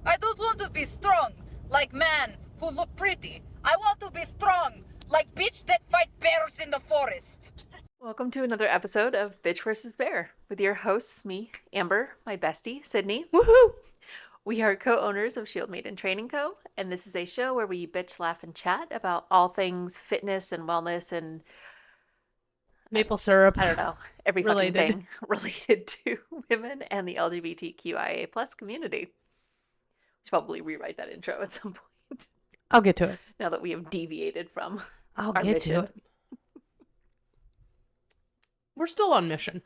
I don't want to be strong like man who look pretty. I want to be strong like bitch that fight bears in the forest. Welcome to another episode of Bitch vs. Bear with your hosts, me, Amber, my bestie, Sydney. Woohoo! We are co-owners of Shield Maiden Training Co., and this is a show where we bitch, laugh, and chat about all things fitness and wellness and Maple syrup. I don't know, every Related. fucking thing related to women and the LGBTQIA plus community. We should probably rewrite that intro at some point I'll get to it. now that we have deviated from I'll our get mission. to it. We're still on mission.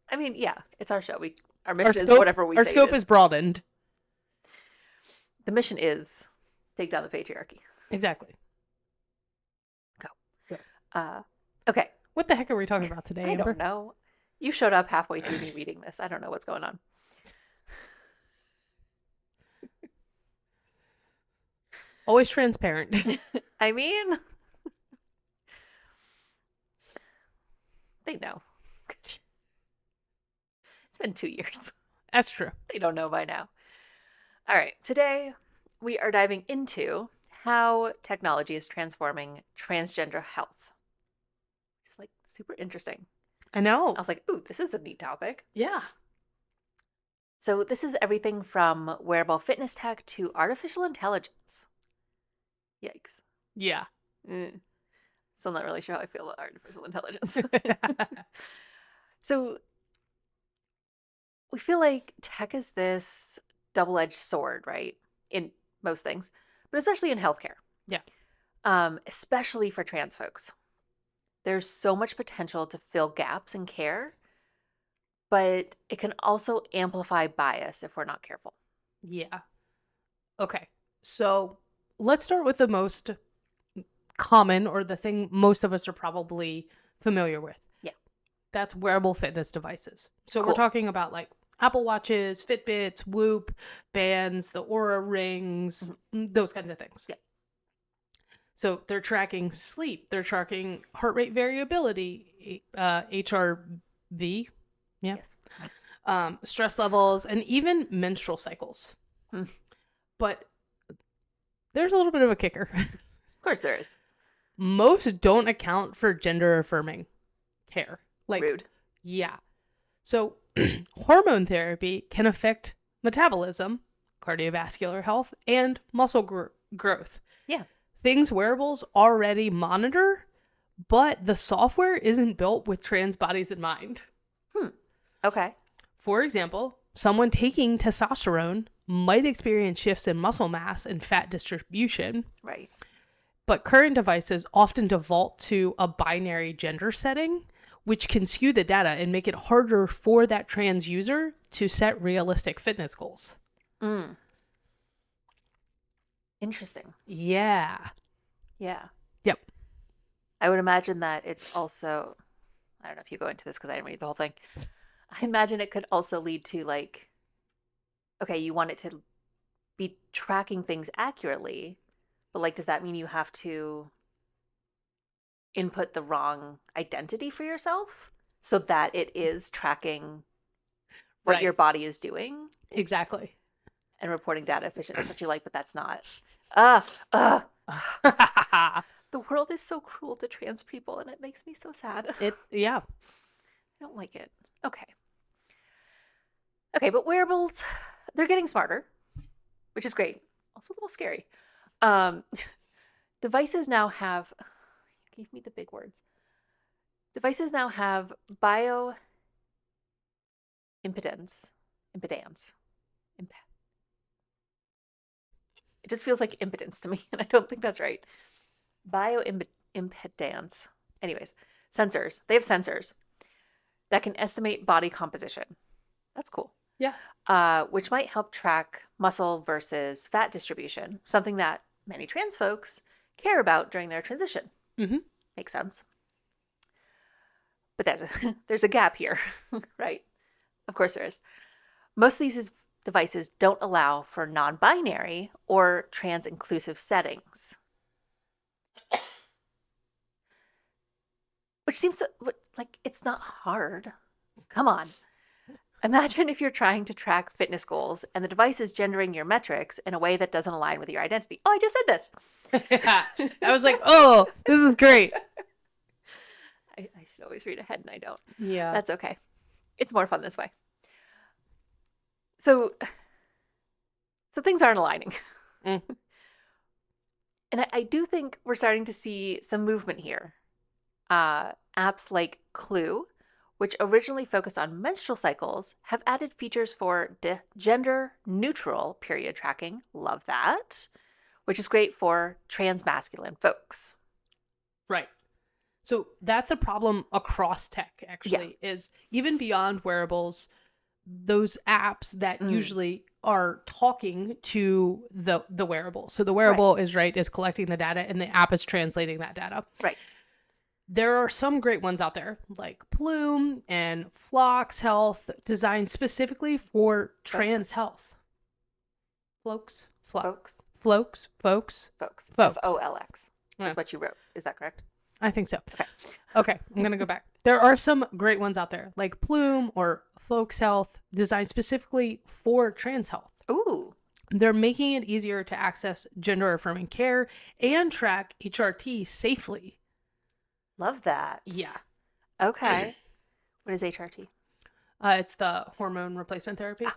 I mean, yeah, it's our show. Our Our mission is scope, whatever we our say scope it is broadened. The mission is take down the patriarchy. Exactly. Okay. What the heck are we talking about today, I Amber? don't know. You showed up halfway through me reading this. I don't know what's going on. Always transparent. I mean, they know. It's been 2 years. That's true. They don't know by now. All right. Today, we are diving into how technology is transforming transgender health. Just like super interesting. I know. I was like, ooh, this is a neat topic. Yeah. So this is everything from wearable fitness tech to artificial intelligence. Yikes. Yeah. Still not really sure how I feel about artificial intelligence. So we feel like tech is this double-edged sword, right? In most things, but especially in healthcare. Yeah. Especially for trans folks. There's so much potential to fill gaps in care, but it can also amplify bias if we're not careful. Yeah. Okay. So let's start with the most common, or the thing most of us are probably familiar with. Yeah. That's wearable fitness devices. So Cool. we're talking about like Apple Watches, Fitbits, Whoop, bands, the Aura rings, those kinds of things. Yeah. So they're tracking sleep. They're tracking heart rate variability, HRV, yeah, Yes. stress levels, and even menstrual cycles. But there's a little bit of a kicker. Of course there is. Most don't account for gender affirming care. Like, Rude. yeah. So hormone therapy can affect metabolism, cardiovascular health, and muscle growth. Yeah. Things wearables already monitor, but the software isn't built with trans bodies in mind. Okay. For example, someone taking testosterone might experience shifts in muscle mass and fat distribution. Right. But current devices often default to a binary gender setting, which can skew the data and make it harder for that trans user to set realistic fitness goals. Interesting. Yeah. Yeah. Yep. I would imagine that it's also, I don't know if you go into this because I didn't read the whole thing. I imagine it could also lead to like, okay, you want it to be tracking things accurately, but like, does that mean you have to input the wrong identity for yourself so that it is tracking what Right. your body is doing Exactly. and reporting data efficient? That's what you like, but that's not. The world is so cruel to trans people, and it makes me so sad. Yeah. I don't like it. Okay. Okay, but wearables, they're getting smarter, which is great. Also a little scary. Devices now have, you gave me the big words. Devices now have bioimpedance. It just feels like impotence to me, and I don't think that's right. Bioimpedance. Anyways, sensors. They have sensors that can estimate body composition. That's cool. Yeah. Which might help track muscle versus fat distribution, something that many trans folks care about during their transition. Mm-hmm. Makes sense. But there's a gap here, right? Of course there is. Most of these devices don't allow for non-binary or trans-inclusive settings. Which seems like it's not hard. Come on. Imagine if you're trying to track fitness goals and the device is gendering your metrics in a way that doesn't align with your identity. Oh, I just said this. Yeah. I was like, oh, this is great. I should always read ahead and I don't. Yeah. That's okay. It's more fun this way. So things aren't aligning. Mm. And I do think we're starting to see some movement here. Apps like Clue, which originally focused on menstrual cycles, have added features for gender-neutral period tracking. Love that. Which is great for trans-masculine folks. Right. So that's the problem across tech, actually, is even beyond wearables, those apps that usually are talking to the wearable. So the wearable is collecting the data and the app is translating that data. Right. There are some great ones out there like Plume and Phlox Health, designed specifically for trans health. Folks. Folks. Folx. That's what you wrote. Is that correct? I think so. Okay, I'm going to go back. There are some great ones out there like Plume or Folks Health, designed specifically for trans health. Ooh. They're making it easier to access gender affirming care and track HRT safely. Love that. Yeah. Okay. What is HRT? It's the hormone replacement therapy. Okay.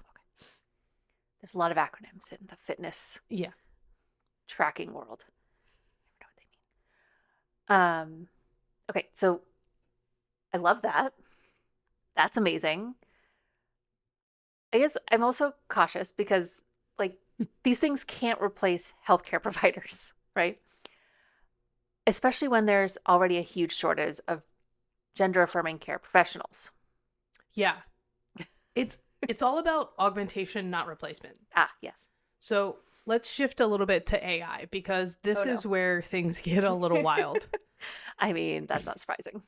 There's a lot of acronyms in the fitness tracking world. I never know what they mean. Okay, so I love that. That's amazing. I guess I'm also cautious because these things can't replace healthcare providers, right? Especially when there's already a huge shortage of gender affirming care professionals. Yeah. It's all about augmentation, not replacement. Yes. So let's shift a little bit to AI because this is where things get a little wild. I mean, that's not surprising.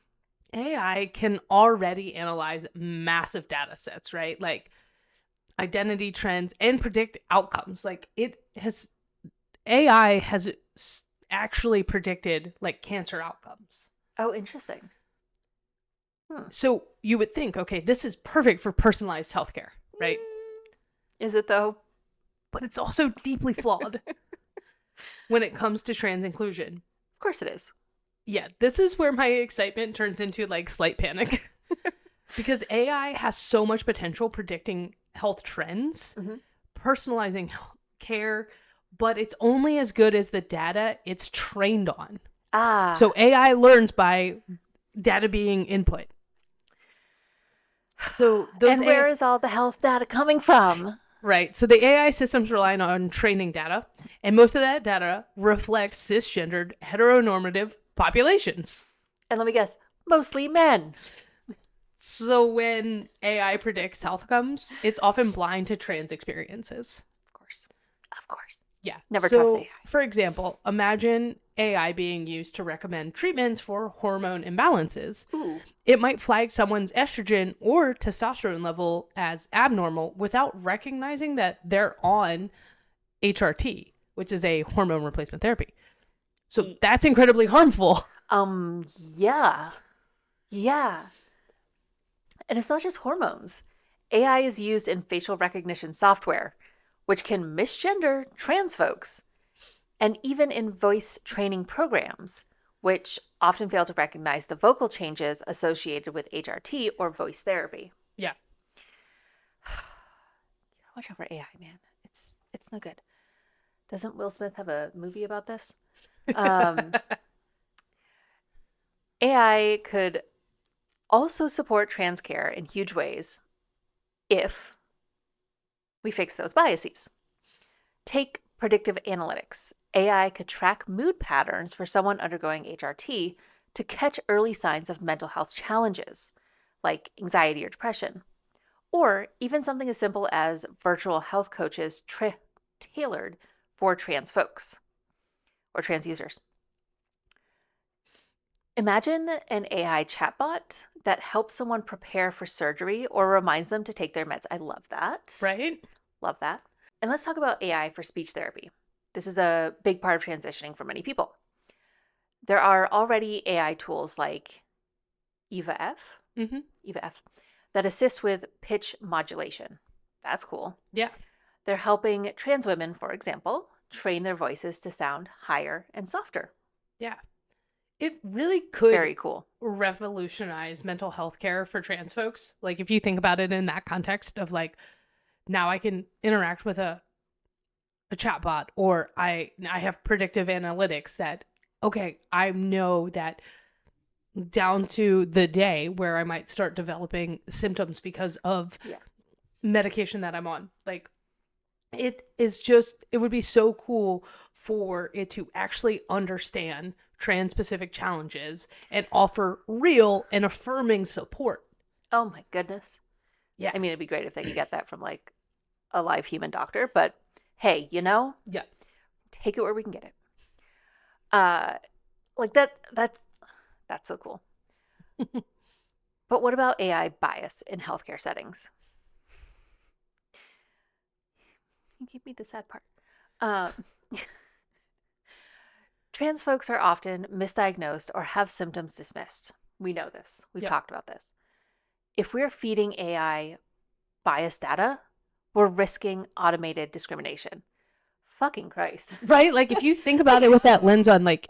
AI can already analyze massive data sets, right? Like identity trends and predict outcomes. AI has actually predicted cancer outcomes. Oh, interesting. So you would think, okay, this is perfect for personalized healthcare, right? Is it though? But it's also deeply flawed when it comes to trans inclusion. Of course it is. Yeah, this is where my excitement turns into slight panic. Because AI has so much potential predicting health trends, personalizing care, but it's only as good as the data it's trained on. So AI learns by data being input. So where is all the health data coming from? Right. So the AI systems rely on training data, and most of that data reflects cisgendered, heteronormative populations. And let me guess, mostly men. So when AI predicts health outcomes, it's often blind to trans experiences. Of course. Yeah. Never trust AI. For example, imagine AI being used to recommend treatments for hormone imbalances. Ooh. It might flag someone's estrogen or testosterone level as abnormal without recognizing that they're on HRT, which is a hormone replacement therapy. So that's incredibly harmful. Yeah. And it's not just hormones. AI is used in facial recognition software, which can misgender trans folks, and even in voice training programs, which often fail to recognize the vocal changes associated with HRT or voice therapy. Yeah. Watch out for AI, man. It's no good. Doesn't Will Smith have a movie about this? AI could also support trans care in huge ways if we fix those biases. Take predictive analytics. AI could track mood patterns for someone undergoing HRT to catch early signs of mental health challenges, like anxiety or depression, or even something as simple as virtual health coaches tailored for trans folks or trans users. Imagine an AI chatbot that helps someone prepare for surgery or reminds them to take their meds. I love that. Right? Love that. And let's talk about AI for speech therapy. This is a big part of transitioning for many people. There are already AI tools like Eva F, that assist with pitch modulation. That's cool. Yeah. They're helping trans women, for example, train their voices to sound higher and softer. Yeah. It really could Very cool. revolutionize mental health care for trans folks. Like, if you think about it in that context of like, now I can interact with a chatbot, or I have predictive analytics that, okay, I know that down to the day where I might start developing symptoms because of medication that I'm on. Like, it would be so cool for it to actually understand trans-specific challenges and offer real and affirming support. Oh my goodness. Yeah. I mean, it'd be great if they could get that from like a live human doctor, but hey, you know? Yeah. Take it where we can get it. Like that's so cool. But what about AI bias in healthcare settings? You give me the sad part. Trans folks are often misdiagnosed or have symptoms dismissed. We know this. We've talked about this. If we're feeding AI biased data, we're risking automated discrimination. Fucking Christ. Right? Like, if you think about it with that lens on, like,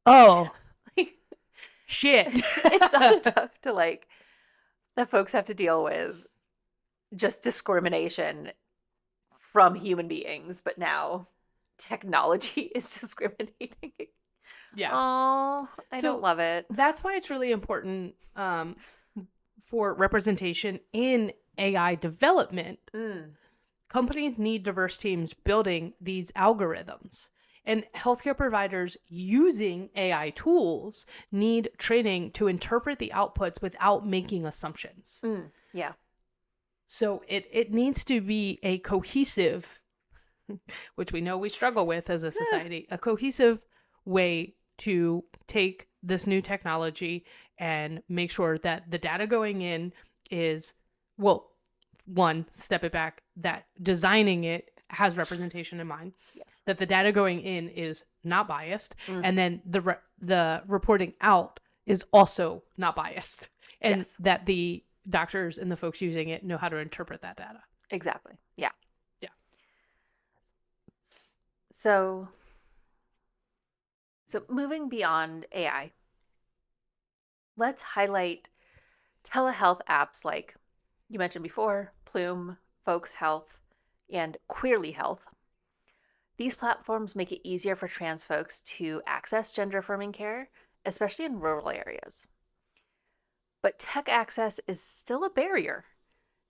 oh, shit. It's not enough to like that folks have to deal with just discrimination from human beings, but now technology is discriminating. Yeah. Oh, I don't love it. That's why it's really important for representation in AI development. Companies need diverse teams building these algorithms. And healthcare providers using AI tools need training to interpret the outputs without making assumptions. Yeah. So it needs to be a cohesive, which we know we struggle with as a society, a cohesive way to take this new technology and make sure that the data going in is, well, one, step it back, that designing it has representation in mind. Yes. That the data going in is not biased, and then the reporting out is also not biased, and that the doctors and the folks using it know how to interpret that data. Exactly. Yeah. Yeah. So moving beyond AI, let's highlight telehealth apps like you mentioned before, Plume, Folks Health, and Queerly Health. These platforms make it easier for trans folks to access gender-affirming care, especially in rural areas. But tech access is still a barrier.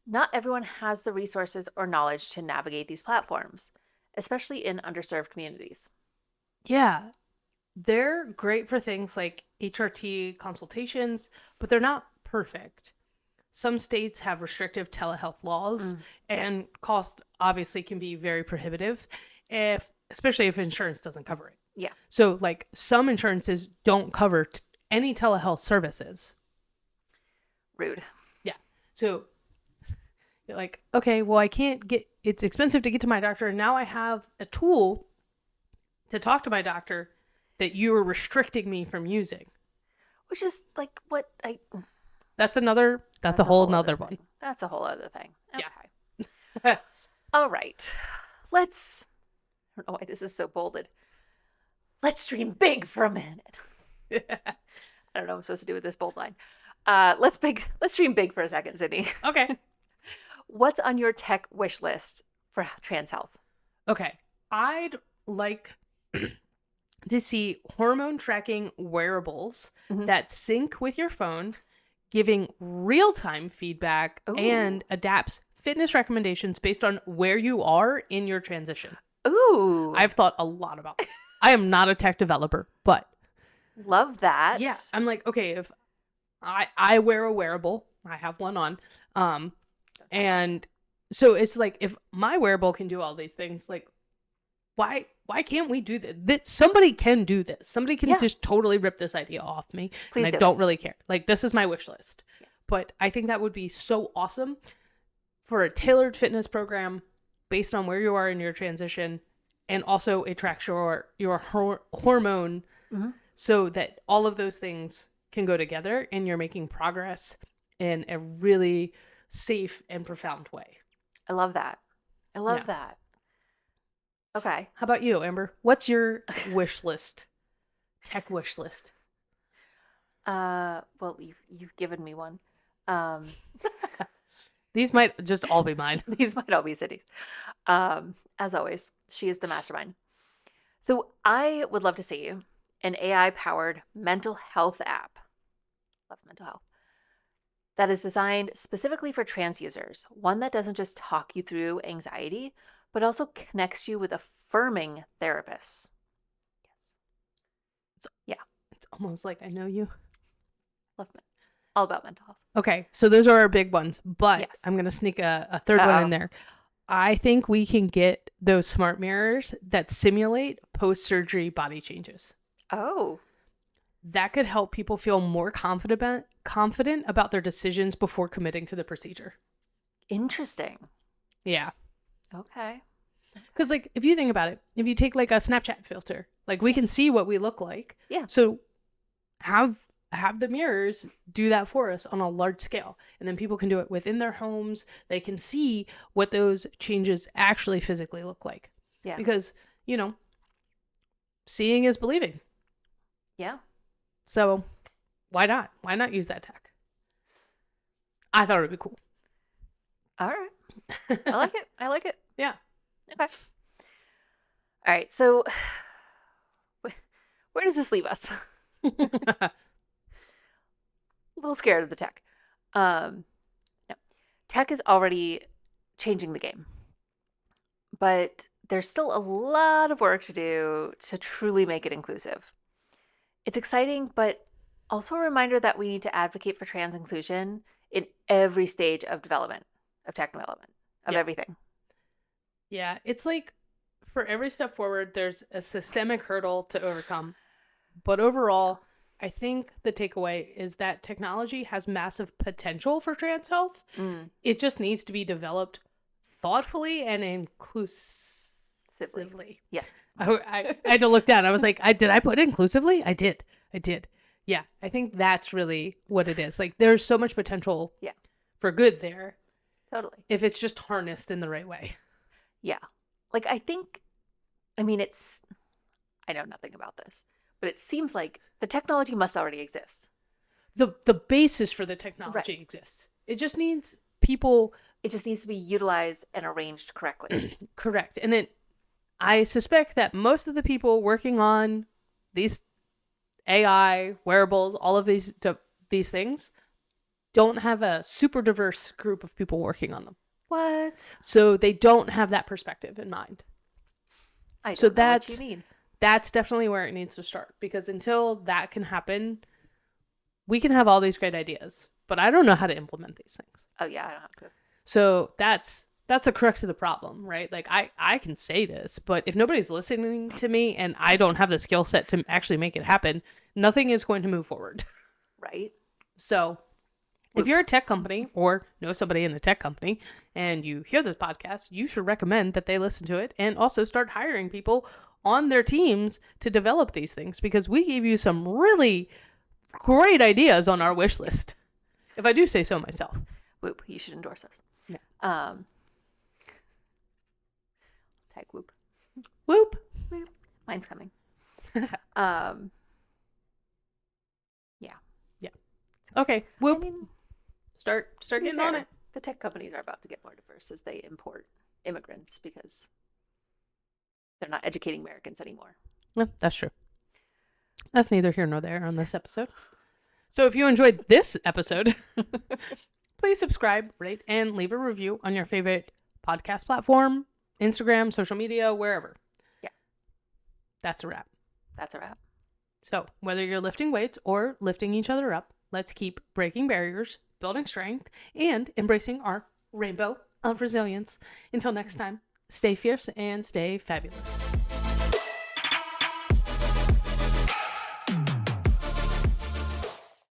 Not everyone has the resources or knowledge to navigate these platforms, especially in underserved communities. Yeah. They're great for things like HRT consultations, but they're not perfect. Some states have restrictive telehealth laws, and cost obviously can be very prohibitive, especially if insurance doesn't cover it. Yeah. So, like, some insurances don't cover any telehealth services. Rude. Yeah. So you're like, okay, well, it's expensive to get to my doctor, and now I have a tool to talk to my doctor that you are restricting me from using. Which is like what I... That's a whole nother one. That's a whole other thing. Okay. Yeah. All right. I don't know why this is so bolded. Let's dream big for a minute. I don't know what I'm supposed to do with this bold line. Let's dream big for a second, Sydney. Okay. What's on your tech wish list for trans health? Okay. I'd like to see hormone tracking wearables that sync with your phone, giving real-time feedback and adapts fitness recommendations based on where you are in your transition. Ooh. I've thought a lot about this. I am not a tech developer, but love that. yeah, I'm like, okay, if I wear a wearable, I have one on, and so it's like, if my wearable can do all these things, like, why can't we do this? Somebody can do this. Somebody can just totally rip this idea off me. Please and I don't really care. Like, this is my wish list. Yeah. But I think that would be so awesome for a tailored fitness program based on where you are in your transition, and also it tracks your hormone so that all of those things can go together and you're making progress in a really safe and profound way. I love that. I love Yeah. that. Okay. How about you, Amber? What's your wish list? Tech wish list. Well, you've given me one. These might just all be mine. These might all be cities. As always, she is the mastermind. So I would love to see an AI-powered mental health app. Love mental health. That is designed specifically for trans users. One that doesn't just talk you through anxiety, but also connects you with affirming therapists. Yes. It's almost like I know you. Love all about mental health. Okay, so those are our big ones, but Yes. I'm going to sneak a third one in there. I think we can get those smart mirrors that simulate post-surgery body changes. Oh. That could help people feel more confident about their decisions before committing to the procedure. Interesting. Yeah. Okay. Because, like, if you think about it, if you take, like, a Snapchat filter, like, we can see what we look like. Yeah. So have the mirrors do that for us on a large scale. And then people can do it within their homes. They can see what those changes actually physically look like. Yeah. Because, you know, seeing is believing. Yeah. So why not? Why not use that tech? I thought it would be cool. All right. I like it. I like it. Yeah. Okay. All right. So where does this leave us? A little scared of the tech. No. Tech is already changing the game. But there's still a lot of work to do to truly make it inclusive. It's exciting, but also a reminder that we need to advocate for trans inclusion in every stage of development, of tech development, of everything. Yeah, it's like for every step forward, there's a systemic hurdle to overcome. But overall, I think the takeaway is that technology has massive potential for trans health. It just needs to be developed thoughtfully and inclusively. Yes. I had to look down. I was like, did I put inclusively? I did. Yeah, I think that's really what it is. Like, there's so much potential for good there. Totally. If it's just harnessed in the right way. Yeah. Like, I know nothing about this, but it seems like the technology must already exist. The basis for the technology exists. It just needs people. It just needs to be utilized and arranged correctly. Correct. And I suspect that most of the people working on these AI, wearables, all of these things don't have a super diverse group of people working on them. What? So they don't have that perspective in mind. I don't know what you mean. That's definitely where it needs to start, because until that can happen, we can have all these great ideas, but I don't know how to implement these things. Oh yeah, I don't have to. So that's the crux of the problem, right? Like I can say this, but if nobody's listening to me and I don't have the skill set to actually make it happen, nothing is going to move forward. Right. So if you're a tech company or know somebody in a tech company and you hear this podcast, you should recommend that they listen to it and also start hiring people on their teams to develop these things, because we gave you some really great ideas on our wish list, if I do say so myself. Whoop, you should endorse us. Yeah. Tag whoop. Whoop. Whoop. Mine's coming. Yeah. Okay. Whoop. I mean, Start to be getting fair, on it. the tech companies are about to get more diverse as they import immigrants because they're not educating Americans anymore. Yeah, that's true. That's neither here nor there on this episode. So if you enjoyed this episode, please subscribe, rate, and leave a review on your favorite podcast platform, Instagram, social media, wherever. Yeah. That's a wrap. That's a wrap. So whether you're lifting weights or lifting each other up, let's keep breaking barriers, building strength, and embracing our rainbow of resilience. Until next time, stay fierce and stay fabulous.